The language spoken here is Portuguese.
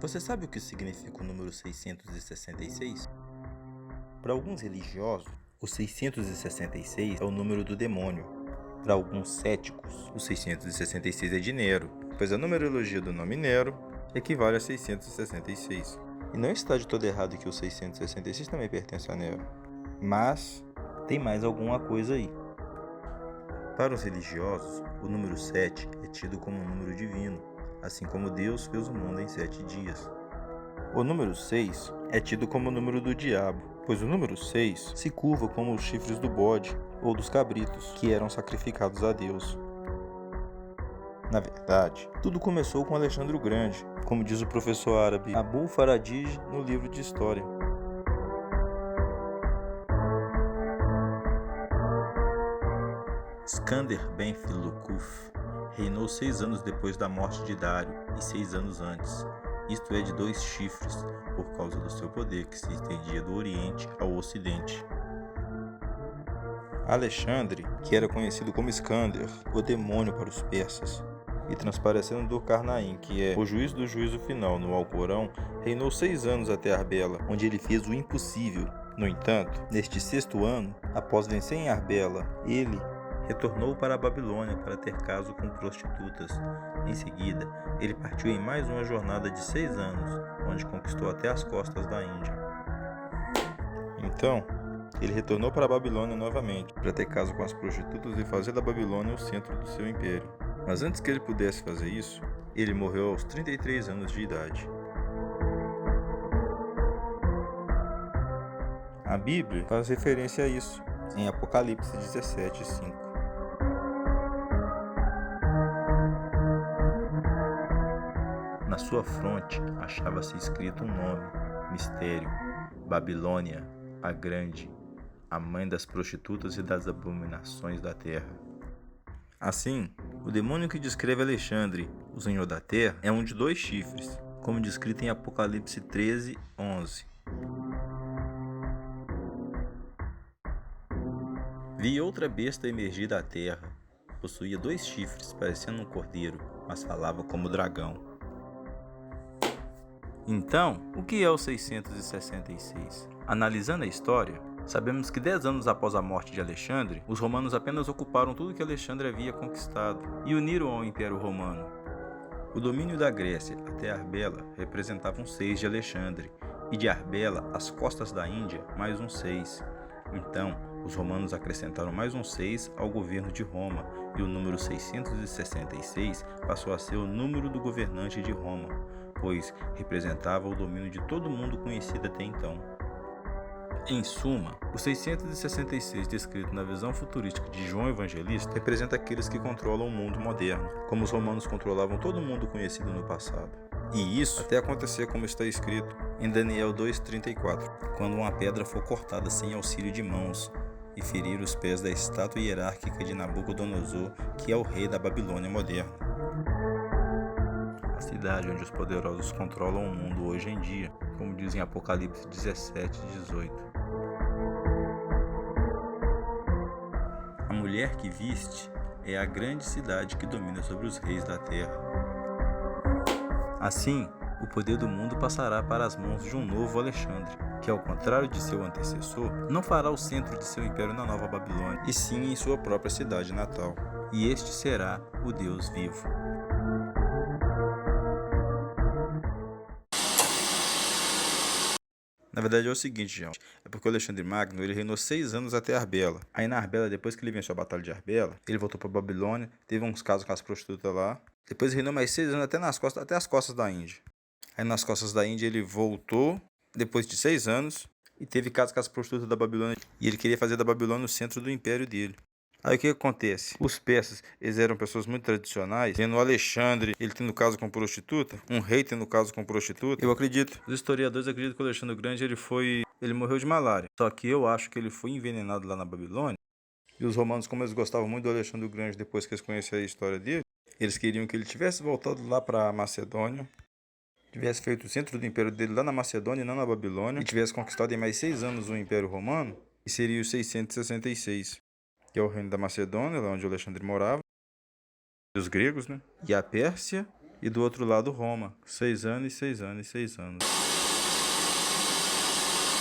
Você sabe o que significa o número 666? Para alguns religiosos, o 666 é o número do demônio. Para alguns céticos, o 666 é de Nero, pois a numerologia do nome Nero equivale a 666. E não está de todo errado que o 666 também pertence a Nero. Mas tem mais alguma coisa aí. Para os religiosos, o número 7 é tido como um número divino, assim como Deus fez o mundo em 7 dias. O número 6 é tido como o número do diabo, pois o número 6 se curva como os chifres do bode ou dos cabritos, que eram sacrificados a Deus. Na verdade, tudo começou com Alexandre o Grande, como diz o professor árabe Abu Faradij no livro de História. Iskander ben Filukuf reinou 6 anos depois da morte de Dário e 6 anos antes, isto é, de 2 chifres, por causa do seu poder que se estendia do Oriente ao Ocidente. Alexandre, que era conhecido como Iskander, o demônio para os persas, e transparecendo do Carnaim, que é o juiz do juízo final no Alcorão, reinou 6 anos até Arbela, onde ele fez o impossível. No entanto, neste 6º ano, após vencer em Arbela, ele retornou para a Babilônia para ter caso com prostitutas. Em seguida, ele partiu em mais uma jornada de 6 anos, onde conquistou até as costas da Índia. Então, ele retornou para a Babilônia novamente, para ter caso com as prostitutas e fazer da Babilônia o centro do seu império. Mas antes que ele pudesse fazer isso, ele morreu aos 33 anos de idade. A Bíblia faz referência a isso, em Apocalipse 17:5. Na sua fronte achava-se escrito um nome, mistério, Babilônia, a Grande, a mãe das prostitutas e das abominações da terra. Assim, o demônio que descreve Alexandre, o Senhor da Terra, é um de 2 chifres, como descrito em Apocalipse 13:11. Vi outra besta emergir da terra. Possuía 2 chifres, parecendo um cordeiro, mas falava como dragão. Então, o que é o 666? Analisando a história, sabemos que 10 anos após a morte de Alexandre, os romanos apenas ocuparam tudo que Alexandre havia conquistado e uniram ao Império Romano. O domínio da Grécia até Arbela representava um 6 de Alexandre, e de Arbela às costas da Índia, mais um 6. Então, os romanos acrescentaram mais um 6 ao governo de Roma, e o número 666 passou a ser o número do governante de Roma, pois representava o domínio de todo mundo conhecido até então. Em suma, o 666 descrito na visão futurística de João Evangelista representa aqueles que controlam o mundo moderno, como os romanos controlavam todo mundo conhecido no passado. E isso até acontecer como está escrito em Daniel 2:34, quando uma pedra for cortada sem auxílio de mãos e ferir os pés da estátua hierárquica de Nabucodonosor, que é o rei da Babilônia moderna. A cidade onde os poderosos controlam o mundo hoje em dia, como diz em Apocalipse 17:18. A mulher que viste é a grande cidade que domina sobre os reis da terra. Assim, o poder do mundo passará para as mãos de um novo Alexandre, que, ao contrário de seu antecessor, não fará o centro de seu império na Nova Babilônia, e sim em sua própria cidade natal. E este será o Deus vivo. Na verdade é o seguinte, gente, é porque o Alexandre Magno ele reinou 6 anos até Arbela. Aí na Arbela, depois que ele venceu a Batalha de Arbela, ele voltou para Babilônia, teve uns casos com as prostitutas lá. Depois reinou mais 6 anos até as costas da Índia. Aí nas costas da Índia ele voltou, depois de 6 anos, e teve casos com as prostitutas da Babilônia. E ele queria fazer da Babilônia o centro do império dele. Aí o que acontece? Os persas, eles eram pessoas muito tradicionais, tendo o Alexandre, ele tendo caso com prostituta, um rei tendo caso com prostituta. Eu acredito, os historiadores acreditam que o Alexandre o Grande ele morreu de malária. Só que eu acho que ele foi envenenado lá na Babilônia. E os romanos, como eles gostavam muito do Alexandre o Grande depois que eles conheceram a história dele, eles queriam que ele tivesse voltado lá para a Macedônia, tivesse feito o centro do império dele lá na Macedônia e não na Babilônia, e tivesse conquistado em mais 6 anos o Império Romano, e seria o 666. Que é o reino da Macedônia, lá onde o Alexandre morava, os gregos, né? E a Pérsia e do outro lado Roma, 6 anos e 6 anos e 6 anos.